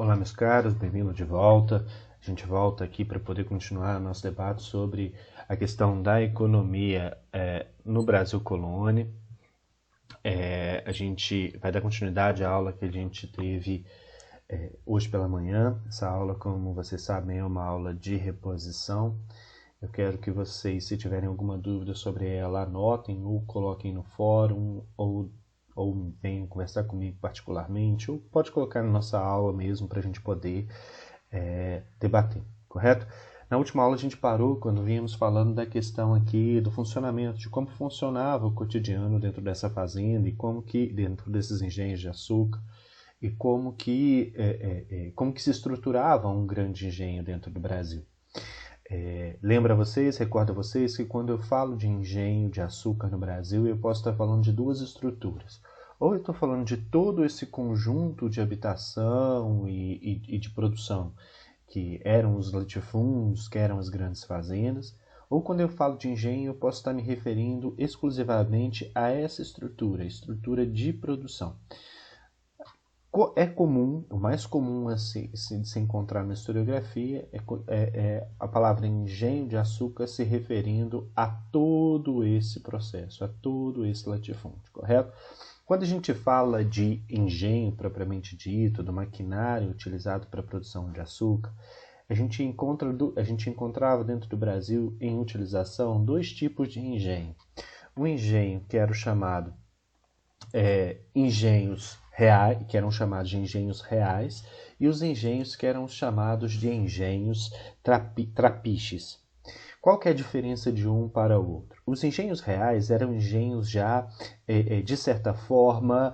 Olá, meus caros, bem-vindo de volta. A gente volta aqui para poder continuar nosso debate sobre a questão da economia no Brasil colônia. A gente vai dar continuidade à aula que a gente teve hoje pela manhã. Essa aula, como vocês sabem, é uma aula de reposição. Eu quero que vocês, se tiverem alguma dúvida sobre ela, anotem ou coloquem no fórum ou venham conversar comigo particularmente, ou pode colocar na nossa aula mesmo para a gente poder debater, correto? Na última aula a gente parou quando vínhamos falando da questão aqui do funcionamento, de como funcionava o cotidiano dentro dessa fazenda e como que, dentro desses engenhos de açúcar, e como que se estruturava um grande engenho dentro do Brasil. Recorda vocês que quando eu falo de engenho de açúcar no Brasil, eu posso estar falando de duas estruturas. Ou eu estou falando de todo esse conjunto de habitação e de produção, que eram os latifúndios, que eram as grandes fazendas, ou quando eu falo de engenho, eu posso estar me referindo exclusivamente a essa estrutura, a estrutura de produção. É comum, o mais comum a se encontrar na historiografia é a palavra engenho de açúcar se referindo a todo esse processo, a todo esse latifúndio, correto? Quando a gente fala de engenho propriamente dito, do maquinário utilizado para a produção de açúcar, a gente encontrava dentro do Brasil em utilização dois tipos de engenho. O engenho que era o chamado engenhos reais, que eram chamados de engenhos reais, e os engenhos que eram chamados de engenhos trapiches. Qual que é a diferença de um para o outro? Os engenhos reais eram engenhos já, de certa forma,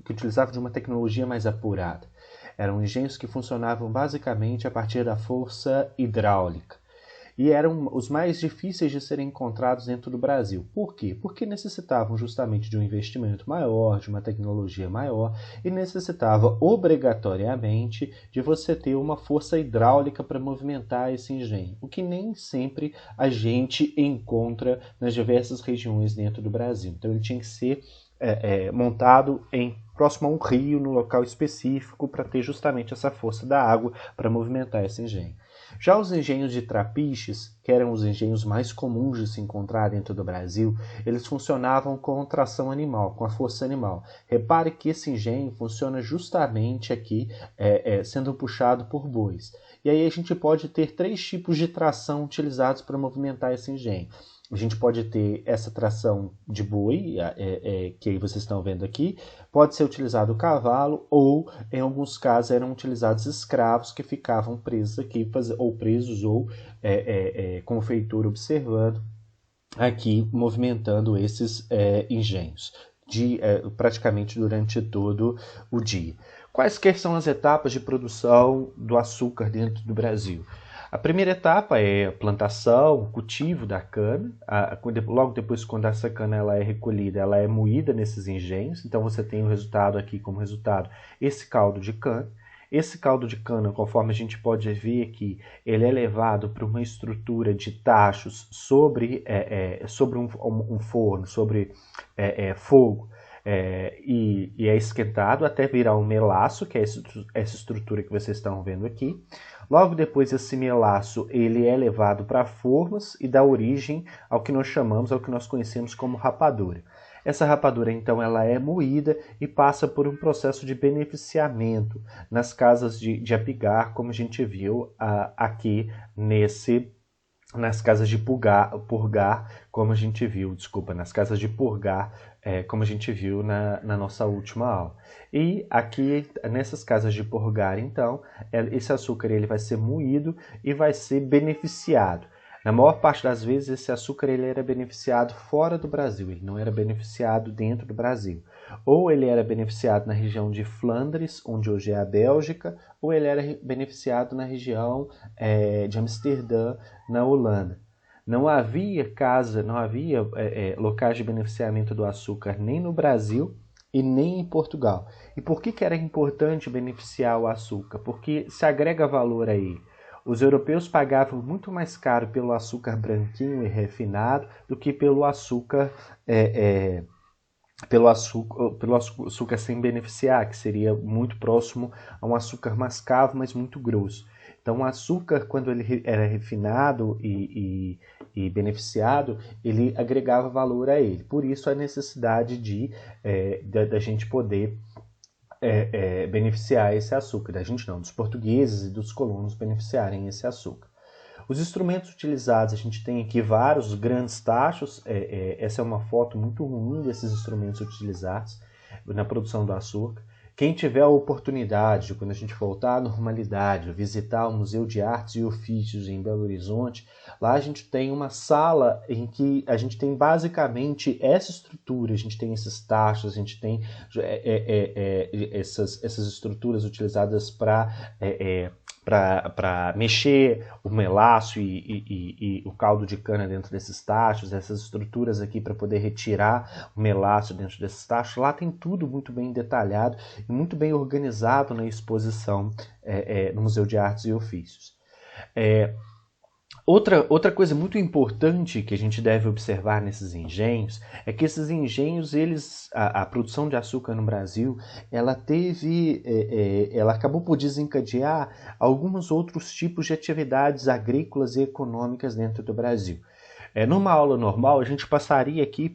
que utilizavam de uma tecnologia mais apurada. Eram engenhos que funcionavam basicamente a partir da força hidráulica. E eram os mais difíceis de serem encontrados dentro do Brasil. Por quê? Porque necessitavam justamente de um investimento maior, de uma tecnologia maior, e necessitava obrigatoriamente de você ter uma força hidráulica para movimentar esse engenho, o que nem sempre a gente encontra nas diversas regiões dentro do Brasil. Então ele tinha que ser montado próximo a um rio, no local específico, para ter justamente essa força da água para movimentar esse engenho. Já os engenhos de trapiches, que eram os engenhos mais comuns de se encontrar dentro do Brasil, eles funcionavam com tração animal, com a força animal. Repare que esse engenho funciona justamente aqui, sendo puxado por bois. E aí a gente pode ter três tipos de tração utilizados para movimentar esse engenho. A gente pode ter essa tração de boi, que aí vocês estão vendo aqui, pode ser utilizado o cavalo, ou em alguns casos eram utilizados escravos que ficavam presos aqui, ou presos, ou com o feitor observando aqui, movimentando esses engenhos, praticamente durante todo o dia. Quais que são as etapas de produção do açúcar dentro do Brasil? A primeira etapa é a plantação, o cultivo da cana. Logo depois, quando essa cana ela é recolhida, ela é moída nesses engenhos. Então você tem o resultado aqui como resultado esse caldo de cana. Esse caldo de cana, conforme a gente pode ver aqui, ele é levado para uma estrutura de tachos sobre um forno, sobre fogo. E é esquentado até virar um melaço, que é essa estrutura que vocês estão vendo aqui. Logo depois, esse melaço ele é levado para formas e dá origem ao que nós conhecemos como rapadura. Essa rapadura, então, ela é moída e passa por um processo de beneficiamento nas casas de apigar, como a gente viu aqui nas casas de purgar, como a gente viu, nas casas de purgar, como a gente viu na nossa última aula. E aqui, nessas casas de purgar, então, esse açúcar ele vai ser moído e vai ser beneficiado. Na maior parte das vezes, esse açúcar ele era beneficiado fora do Brasil, ele não era beneficiado dentro do Brasil. Ou ele era beneficiado na região de Flandres, onde hoje é a Bélgica, ou ele era beneficiado na região de Amsterdã, na Holanda. Não havia locais de beneficiamento do açúcar nem no Brasil e nem em Portugal. E por que era importante beneficiar o açúcar? Porque se agrega valor a ele. Os europeus pagavam muito mais caro pelo açúcar branquinho e refinado do que pelo açúcar pelo açúcar sem beneficiar, que seria muito próximo a um açúcar mascavo, mas muito grosso. Então, o açúcar, quando ele era refinado e beneficiado, ele agregava valor a ele. Por isso, a necessidade da gente poder beneficiar esse açúcar. Da gente não, dos portugueses e dos colonos beneficiarem esse açúcar. Os instrumentos utilizados, a gente tem aqui vários grandes tachos. Essa é uma foto muito ruim desses instrumentos utilizados na produção do açúcar. Quem tiver a oportunidade, quando a gente voltar à normalidade, visitar o Museu de Artes e Ofícios em Belo Horizonte, lá a gente tem uma sala em que a gente tem basicamente essa estrutura, a gente tem esses tachos, a gente tem essas estruturas utilizadas para mexer o melaço e o caldo de cana dentro desses tachos, essas estruturas aqui para poder retirar o melaço dentro desses tachos. Lá tem tudo muito bem detalhado e muito bem organizado na exposição no Museu de Artes e Ofícios. Outra coisa muito importante que a gente deve observar nesses engenhos é que esses engenhos, a produção de açúcar no Brasil, ela acabou por desencadear alguns outros tipos de atividades agrícolas e econômicas dentro do Brasil. Numa aula normal, a gente passaria aqui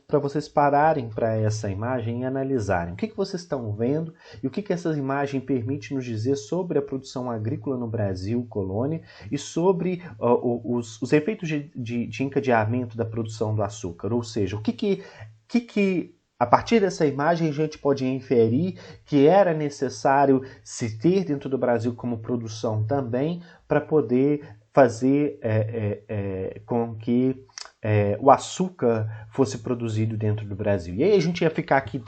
para vocês pararem para essa imagem e analisarem o que vocês estão vendo e o que essa imagem permite nos dizer sobre a produção agrícola no Brasil, colônia, e sobre os efeitos de encadeamento da produção do açúcar. Ou seja, o que a partir dessa imagem a gente pode inferir que era necessário se ter dentro do Brasil como produção também para poder fazer com que o açúcar fosse produzido dentro do Brasil. E aí a gente ia ficar aqui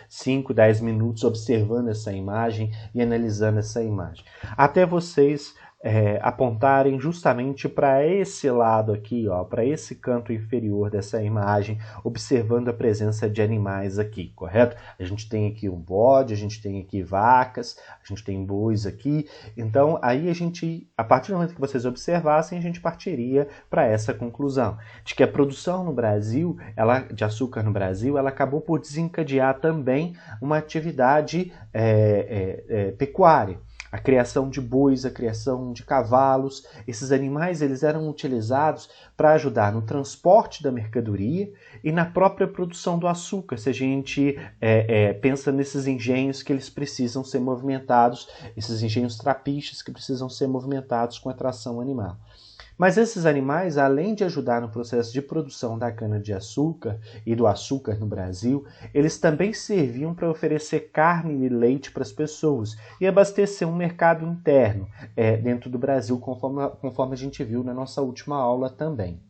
5, 10 minutos observando essa imagem e analisando essa imagem. Até vocês apontarem justamente para esse lado aqui, para esse canto inferior dessa imagem, observando a presença de animais aqui, correto? A gente tem aqui um bode, a gente tem aqui vacas, a gente tem bois aqui. Então, aí a partir do momento que vocês observassem, a gente partiria para essa conclusão, de que a produção no Brasil, de açúcar no Brasil, ela acabou por desencadear também uma atividade pecuária. A criação de bois, a criação de cavalos, esses animais eles eram utilizados para ajudar no transporte da mercadoria e na própria produção do açúcar, se a gente pensa nesses engenhos que eles precisam ser movimentados, esses engenhos trapiches que precisam ser movimentados com a tração animal. Mas esses animais, além de ajudar no processo de produção da cana-de-açúcar e do açúcar no Brasil, eles também serviam para oferecer carne e leite para as pessoas e abastecer um mercado interno dentro do Brasil, conforme a gente viu na nossa última aula também.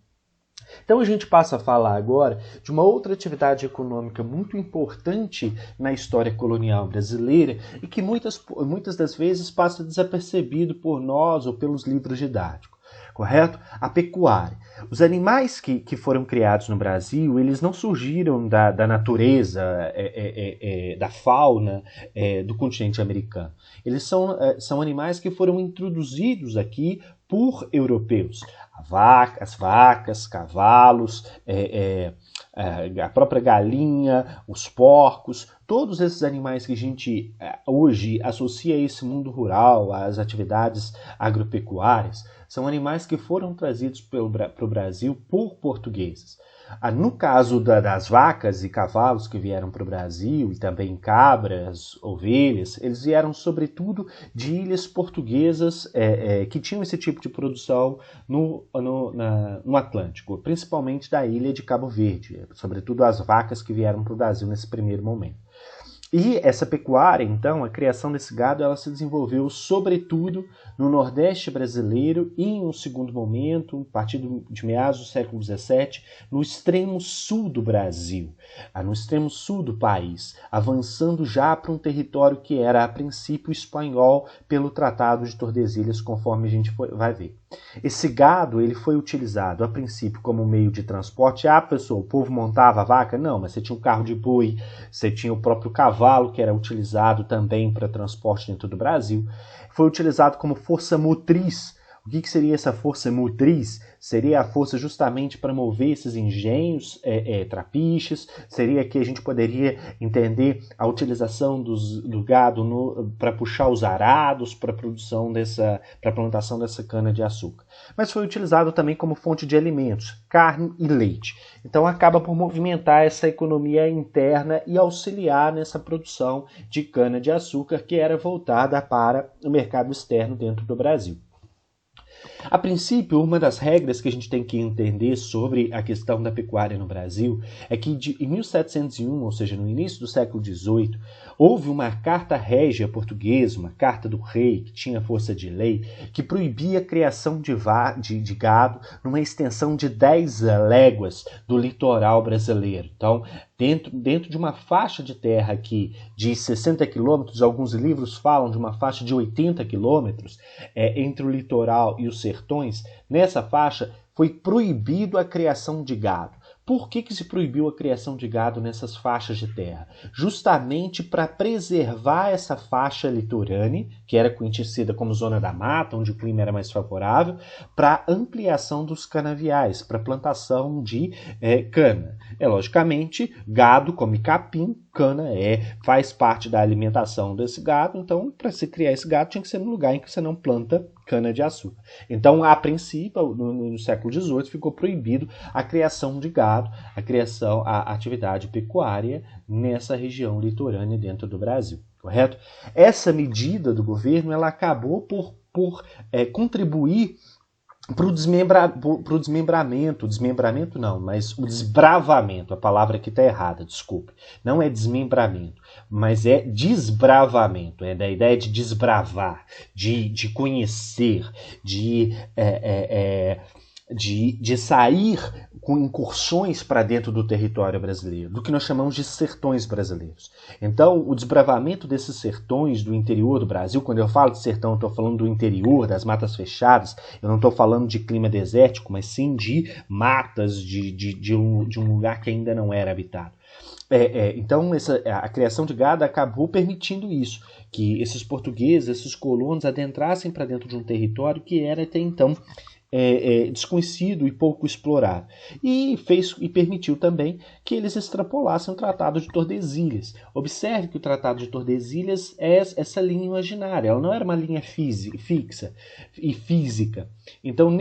Então a gente passa a falar agora de uma outra atividade econômica muito importante na história colonial brasileira e que muitas das vezes passa desapercebido por nós ou pelos livros didáticos. Correto? A pecuária. Os animais que foram criados no Brasil, eles não surgiram da natureza, da fauna do continente americano. Eles são animais que foram introduzidos aqui por europeus. As vacas, cavalos, a própria galinha, os porcos, todos esses animais que a gente hoje associa a esse mundo rural, às atividades agropecuárias, são animais que foram trazidos para o Brasil por portugueses. No caso das vacas e cavalos que vieram para o Brasil, e também cabras, ovelhas, eles vieram sobretudo de ilhas portuguesas que tinham esse tipo de produção no Atlântico, principalmente da ilha de Cabo Verde, sobretudo as vacas que vieram para o Brasil nesse primeiro momento. E essa pecuária, então, a criação desse gado, ela se desenvolveu sobretudo no Nordeste brasileiro e, em um segundo momento, a partir de meados do século XVII, no extremo sul do Brasil, no extremo sul do país, avançando já para um território que era, a princípio, espanhol pelo Tratado de Tordesilhas, conforme a gente vai ver. Esse gado ele foi utilizado, a princípio, como meio de transporte. O povo montava a vaca? Não, mas você tinha um carro de boi, você tinha o próprio cavalo, que era utilizado também para transporte dentro do Brasil. Foi utilizado como força motriz, O que seria essa força motriz? Seria a força justamente para mover esses engenhos trapiches, seria que a gente poderia entender a utilização do gado para puxar os arados para a plantação dessa cana-de-açúcar. Mas foi utilizado também como fonte de alimentos, carne e leite. Então acaba por movimentar essa economia interna e auxiliar nessa produção de cana-de-açúcar que era voltada para o mercado externo dentro do Brasil. A princípio, uma das regras que a gente tem que entender sobre a questão da pecuária no Brasil é que em 1701, ou seja, no início do século XVIII, houve uma carta régia portuguesa, uma carta do rei, que tinha força de lei, que proibia a criação de gado numa extensão de 10 léguas do litoral brasileiro. Então, dentro de uma faixa de terra aqui de 60 quilômetros, alguns livros falam de uma faixa de 80 quilômetros entre o litoral e os sertões, nessa faixa foi proibido a criação de gado. Por que se proibiu a criação de gado nessas faixas de terra? Justamente para preservar essa faixa litorânea, que era conhecida como Zona da Mata, onde o clima era mais favorável, para ampliação dos canaviais, para plantação de cana. Logicamente, gado come capim, cana faz parte da alimentação desse gado, então para se criar esse gado tinha que ser num lugar em que você não planta cana-de-açúcar. Então, a princípio, no século XVIII, ficou proibido a criação de gado, a atividade pecuária nessa região litorânea dentro do Brasil, correto? Essa medida do governo ela acabou por contribuir para o desmembramento não, mas o desbravamento, a palavra aqui está errada, desculpe, não é desmembramento, mas é desbravamento, é da ideia de desbravar, de conhecer, de sair com incursões para dentro do território brasileiro, do que nós chamamos de sertões brasileiros. Então, o desbravamento desses sertões do interior do Brasil, quando eu falo de sertão, eu estou falando do interior, das matas fechadas, eu não estou falando de clima desértico, mas sim de matas, de um lugar que ainda não era habitado. Então, a criação de gado acabou permitindo isso, que esses portugueses, esses colonos adentrassem para dentro de um território que era até então desconhecido e pouco explorado. E permitiu também que eles extrapolassem o Tratado de Tordesilhas. Observe que o Tratado de Tordesilhas é essa linha imaginária, ela não era uma linha fixa e física. Então,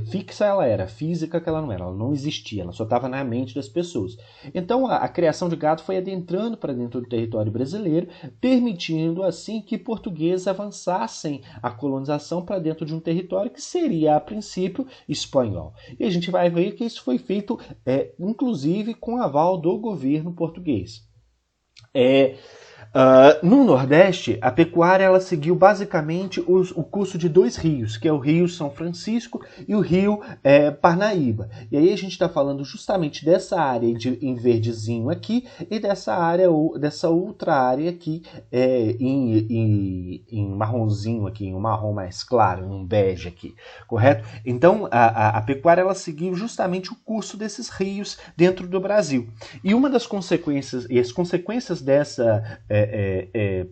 fixa ela era, física que ela não existia, ela só estava na mente das pessoas. Então, a criação de gado foi adentrando para dentro do território brasileiro, permitindo assim que portugueses avançassem a colonização para dentro de um território que seria, a princípio, espanhol. E a gente vai ver que isso foi feito, inclusive, com aval do governo português. No Nordeste, a pecuária ela seguiu basicamente o curso de dois rios, que é o Rio São Francisco e o Rio Parnaíba. E aí a gente está falando justamente dessa área em verdezinho aqui e dessa outra área aqui em marronzinho aqui, em um marrom mais claro, em um bege aqui, correto? Então a pecuária ela seguiu justamente o curso desses rios dentro do Brasil. E uma das consequências, e as consequências dessa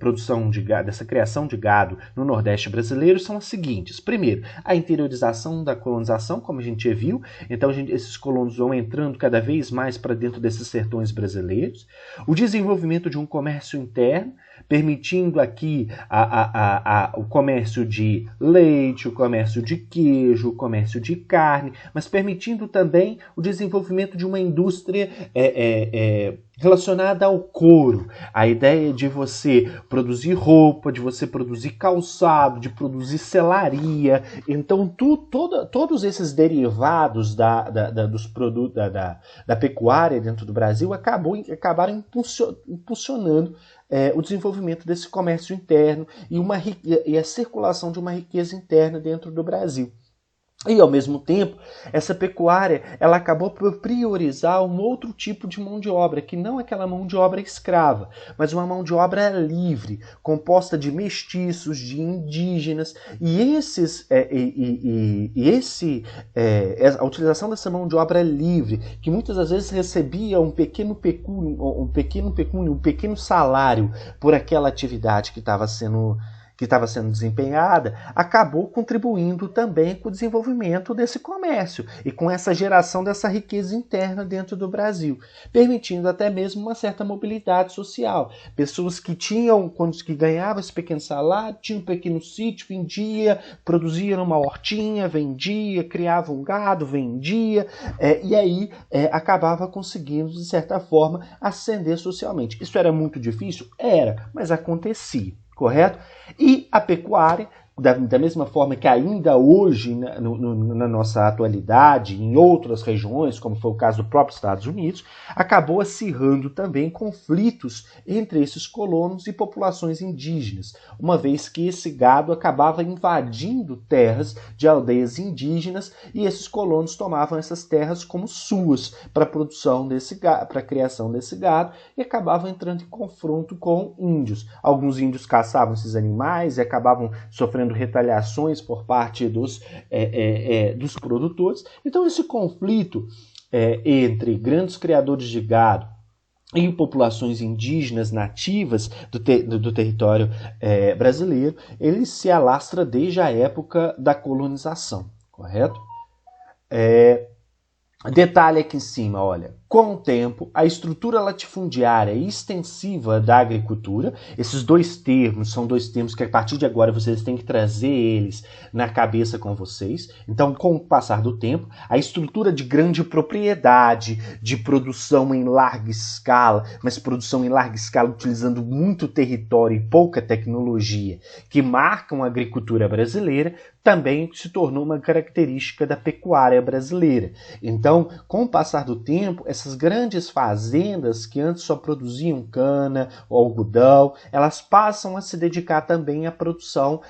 produção de gado, dessa criação de gado no Nordeste brasileiro são as seguintes. Primeiro, a interiorização da colonização, como a gente já viu. Então, esses colonos vão entrando cada vez mais para dentro desses sertões brasileiros. O desenvolvimento de um comércio interno, permitindo aqui o comércio de leite, o comércio de queijo, o comércio de carne, mas permitindo também o desenvolvimento de uma indústria relacionada ao couro. A ideia de você produzir roupa, de você produzir calçado, de produzir selaria. Então, todos esses derivados dos produtos da pecuária dentro do Brasil acabaram impulsionando o desenvolvimento desse comércio interno e a circulação de uma riqueza interna dentro do Brasil. E, ao mesmo tempo, essa pecuária ela acabou por priorizar um outro tipo de mão de obra, que não aquela mão de obra escrava, mas uma mão de obra livre, composta de mestiços, de indígenas, a utilização dessa mão de obra livre, que muitas das vezes recebia um pequeno salário por aquela atividade que estava sendo que estava sendo desempenhada acabou contribuindo também com o desenvolvimento desse comércio e com essa geração dessa riqueza interna dentro do Brasil, permitindo até mesmo uma certa mobilidade social. Pessoas que que ganhavam esse pequeno salário, tinham um pequeno sítio, vendia, produzia uma hortinha, vendia, criava um gado, vendia, e aí acabava conseguindo, de certa forma, ascender socialmente. Isso era muito difícil? Era, mas acontecia, correto? E a pecuária, da mesma forma que ainda hoje, na nossa atualidade, em outras regiões, como foi o caso do próprio Estados Unidos, acabou acirrando também conflitos entre esses colonos e populações indígenas, uma vez que esse gado acabava invadindo terras de aldeias indígenas e esses colonos tomavam essas terras como suas para a produção para a criação desse gado e acabavam entrando em confronto com índios. Alguns índios caçavam esses animais e acabavam sofrendo retaliações por parte dos produtores. Então esse conflito entre grandes criadores de gado e populações indígenas nativas do território brasileiro, ele se alastra desde a época da colonização, correto? Detalhe aqui em cima, olha, com o tempo, a estrutura latifundiária e extensiva da agricultura, esses dois termos são dois termos que a partir de agora vocês têm que trazer eles na cabeça com vocês. Então, com o passar do tempo, a estrutura de grande propriedade, de produção em larga escala, mas produção em larga escala utilizando muito território e pouca tecnologia, que marcam a agricultura brasileira, também se tornou uma característica da pecuária brasileira. Então, com o passar do tempo, essas grandes fazendas que antes só produziam cana ou algodão, elas passam a se dedicar também à produção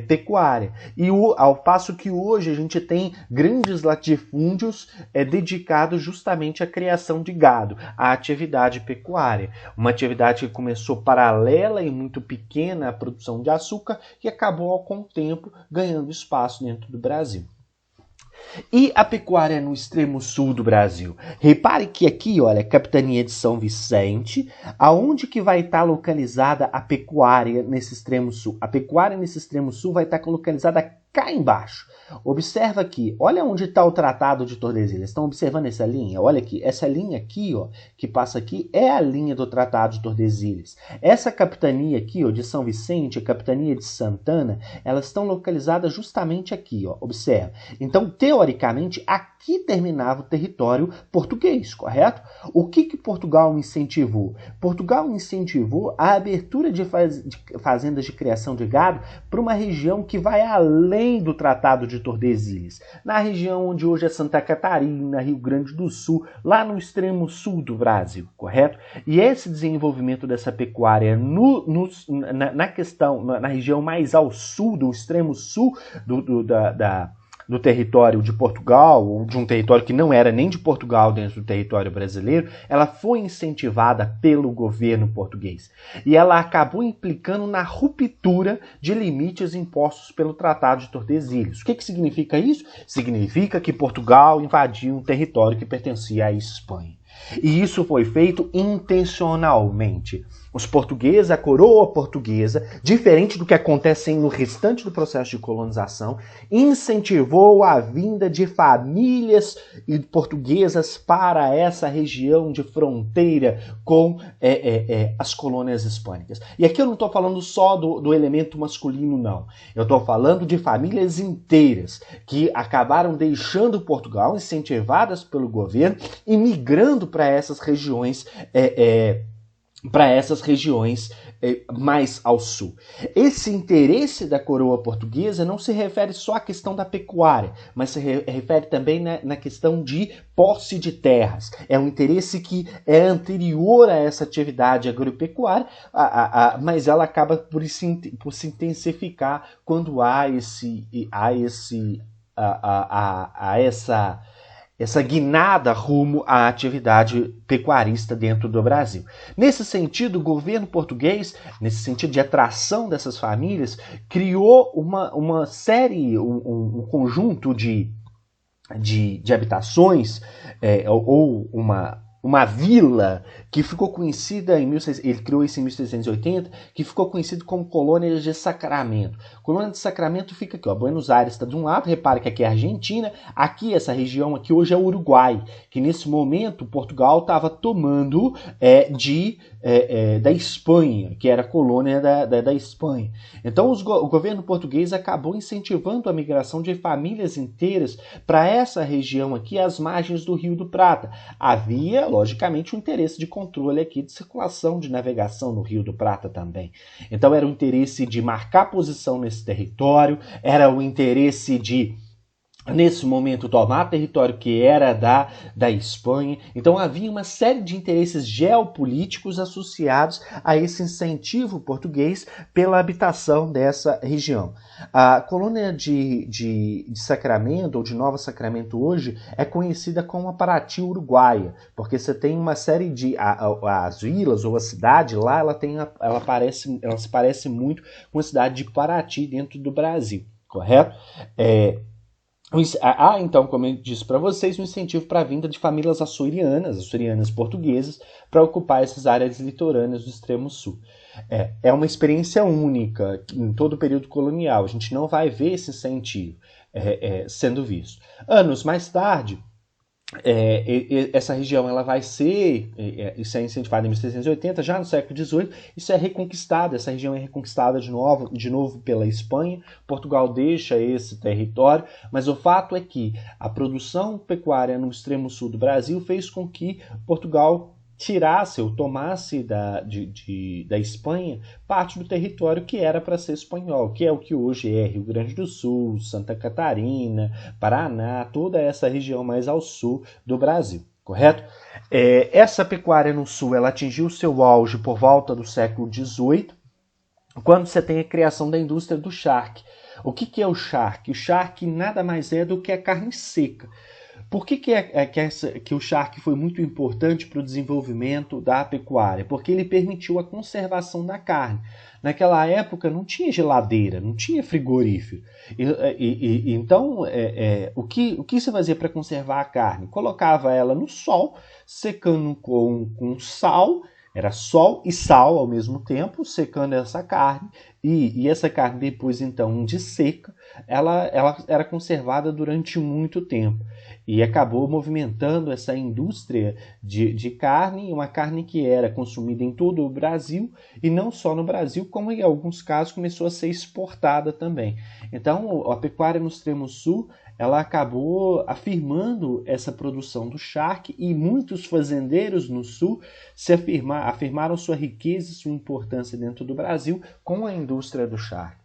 pecuária. E ao passo que hoje a gente tem grandes latifúndios dedicados justamente à criação de gado, à atividade pecuária. Uma atividade que começou paralela e muito pequena à produção de açúcar e acabou, com o tempo, ganhando espaço dentro do Brasil. E a pecuária no extremo sul do Brasil? Repare que aqui, olha, Capitania de São Vicente, aonde que vai estar localizada a pecuária nesse extremo sul? A pecuária nesse extremo sul vai estar localizada cá embaixo. Observa aqui, olha onde está o Tratado de Tordesilhas. Estão observando essa linha? Olha aqui, essa linha aqui, ó, que passa aqui, é a linha do Tratado de Tordesilhas. Essa capitania aqui, ó, de São Vicente, a capitania de Santana, elas estão localizadas justamente aqui, ó, observa. Então, teoricamente, aqui terminava o território português, correto? O que Portugal incentivou? Portugal incentivou a abertura de fazendas de criação de gado para uma região que vai além do Tratado de Tordesilhas, na região onde hoje é Santa Catarina, Rio Grande do Sul, lá no extremo sul do Brasil, correto? E esse desenvolvimento dessa pecuária na região mais ao sul, do extremo sul do território de Portugal, ou de um território que não era nem de Portugal dentro do território brasileiro, ela foi incentivada pelo governo português. E ela acabou implicando na ruptura de limites impostos pelo Tratado de Tordesilhas. O que significa isso? Significa que Portugal invadiu um território que pertencia à Espanha. E isso foi feito intencionalmente. Os portugueses, a coroa portuguesa, diferente do que acontece no restante do processo de colonização, incentivou a vinda de famílias portuguesas para essa região de fronteira com as colônias hispânicas. E aqui eu não estou falando só do elemento masculino, não. Eu estou falando de famílias inteiras que acabaram deixando Portugal, incentivadas pelo governo, e migrando para essas regiões mais ao sul. Esse interesse da coroa portuguesa não se refere só à questão da pecuária, mas se refere também na questão de posse de terras. É um interesse que é anterior a essa atividade agropecuária, mas ela acaba por se intensificar quando há essa guinada rumo à atividade pecuarista dentro do Brasil. Nesse sentido, o governo português, nesse sentido de atração dessas famílias, criou uma série, um conjunto de habitações ou uma vila que ficou conhecida ele criou isso em 1680, que ficou conhecido como Colônia de Sacramento. Colônia de Sacramento fica aqui, ó, Buenos Aires está de um lado, repare que aqui é a Argentina, aqui essa região aqui hoje é o Uruguai, que nesse momento Portugal estava tomando da Espanha, que era a colônia da Espanha. Então o governo português acabou incentivando a migração de famílias inteiras para essa região aqui, às margens do Rio do Prata. Havia, logicamente, um interesse de controle aqui de circulação, de navegação no Rio do Prata também. Então era o interesse de marcar posição nesse território, era o interesse de, nesse momento, tomar território que era da Espanha. Então havia uma série de interesses geopolíticos associados a esse incentivo português pela habitação dessa região. A colônia de Sacramento, ou de Nova Sacramento hoje, é conhecida como a Paraty uruguaia, porque você tem uma série de... as vilas ou a cidade lá, ela se parece muito com a cidade de Paraty dentro do Brasil, correto? Então, como eu disse para vocês, um incentivo para a vinda de famílias açorianas portuguesas, para ocupar essas áreas litorâneas do extremo sul. É uma experiência única em todo o período colonial. A gente não vai ver esse incentivo sendo visto. Anos mais tarde, essa região ela vai ser, isso é incentivado em 1680, já no século XVIII, isso é reconquistado, essa região é reconquistada de novo pela Espanha, Portugal deixa esse território, mas o fato é que a produção pecuária no extremo sul do Brasil fez com que Portugal tirasse ou tomasse da Espanha parte do território que era para ser espanhol, que é o que hoje é Rio Grande do Sul, Santa Catarina, Paraná, toda essa região mais ao sul do Brasil, correto? Essa pecuária no sul ela atingiu seu auge por volta do século XVIII, quando você tem a criação da indústria do charque. O que é o charque? O charque nada mais é do que a carne seca. Por que o charque foi muito importante para o desenvolvimento da pecuária? Porque ele permitiu a conservação da carne. Naquela época não tinha geladeira, não tinha frigorífero. Então, o que se fazia para conservar a carne? Colocava ela no sol, secando com sal. Era sol e sal ao mesmo tempo, secando essa carne, e essa carne depois, então, de seca, ela era conservada durante muito tempo. E acabou movimentando essa indústria de carne, uma carne que era consumida em todo o Brasil, e não só no Brasil, como em alguns casos começou a ser exportada também. Então, a pecuária no extremo sul, ela acabou afirmando essa produção do charque, e muitos fazendeiros no sul afirmaram sua riqueza e sua importância dentro do Brasil com a indústria do charque.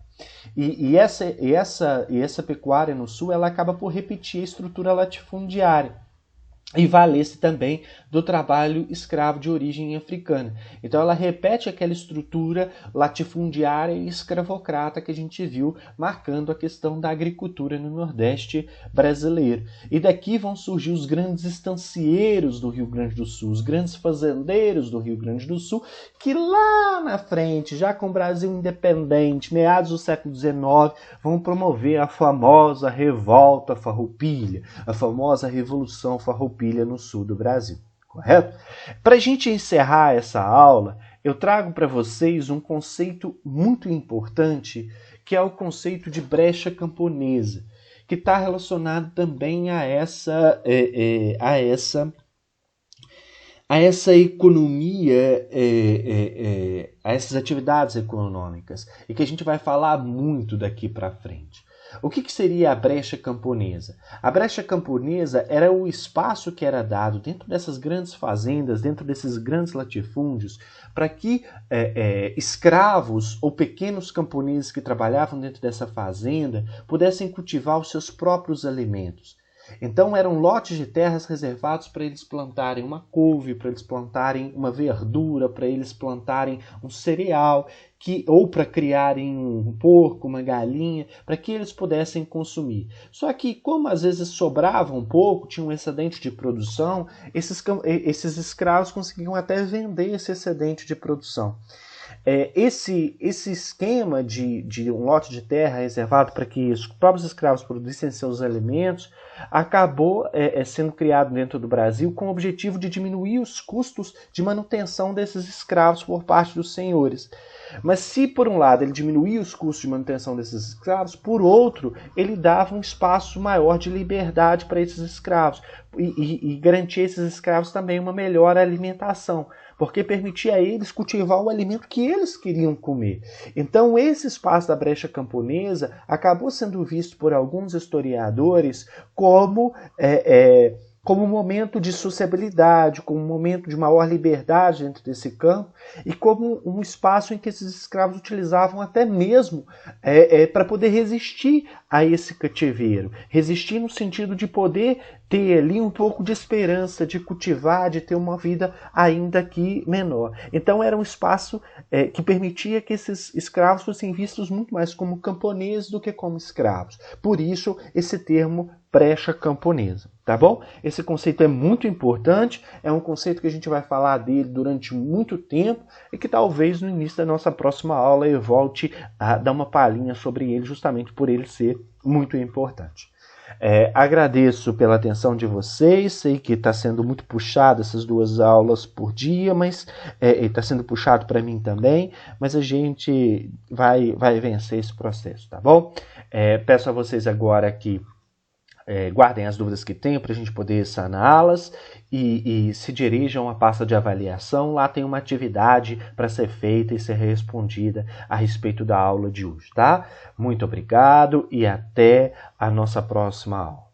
E essa pecuária no sul ela acaba por repetir a estrutura latifundiária e valer-se também do trabalho escravo de origem africana. Então ela repete aquela estrutura latifundiária e escravocrata que a gente viu, marcando a questão da agricultura no Nordeste brasileiro. E daqui vão surgir os grandes estancieiros do Rio Grande do Sul, os grandes fazendeiros do Rio Grande do Sul, que lá na frente, já com o Brasil independente, meados do século XIX, vão promover a famosa Revolta Farroupilha, a famosa Revolução Farroupilha no sul do Brasil, correto? Para a gente encerrar essa aula, eu trago para vocês um conceito muito importante, que é o conceito de brecha camponesa, que está relacionado também a essa economia, a essas atividades econômicas, e que a gente vai falar muito daqui para frente. O que seria a brecha camponesa? A brecha camponesa era o espaço que era dado dentro dessas grandes fazendas, dentro desses grandes latifúndios, para que escravos ou pequenos camponeses que trabalhavam dentro dessa fazenda pudessem cultivar os seus próprios alimentos. Então eram lotes de terras reservados para eles plantarem uma couve, para eles plantarem uma verdura, para eles plantarem um cereal, ou para criarem um porco, uma galinha, para que eles pudessem consumir. Só que, como às vezes sobrava um pouco, tinha um excedente de produção, esses escravos conseguiam até vender esse excedente de produção. esse esquema de um lote de terra reservado para que os próprios escravos produzissem seus alimentos acabou sendo criado dentro do Brasil com o objetivo de diminuir os custos de manutenção desses escravos por parte dos senhores. Mas se, por um lado, ele diminuía os custos de manutenção desses escravos, por outro, ele dava um espaço maior de liberdade para esses escravos e garantia a esses escravos também uma melhor alimentação, porque permitia a eles cultivar o alimento que eles queriam comer. Então, esse espaço da brecha camponesa acabou sendo visto por alguns historiadores como um momento de sociabilidade, como um momento de maior liberdade dentro desse campo e como um espaço em que esses escravos utilizavam até mesmo para poder resistir a esse cativeiro. Resistir no sentido de poder ter ali um pouco de esperança, de cultivar, de ter uma vida ainda que menor. Então era um espaço que permitia que esses escravos fossem vistos muito mais como camponeses do que como escravos. Por isso, esse termo brecha camponesa, tá bom? Esse conceito é muito importante, é um conceito que a gente vai falar dele durante muito tempo e que talvez no início da nossa próxima aula eu volte a dar uma palhinha sobre ele, justamente por ele ser muito importante. Agradeço pela atenção de vocês, sei que está sendo muito puxado essas 2 aulas por dia, mas está sendo puxado para mim também, mas a gente vai vencer esse processo, tá bom? Peço a vocês agora que guardem as dúvidas que tenham para a gente poder saná-las e se dirijam à pasta de avaliação. Lá tem uma atividade para ser feita e ser respondida a respeito da aula de hoje, tá? Muito obrigado e até a nossa próxima aula.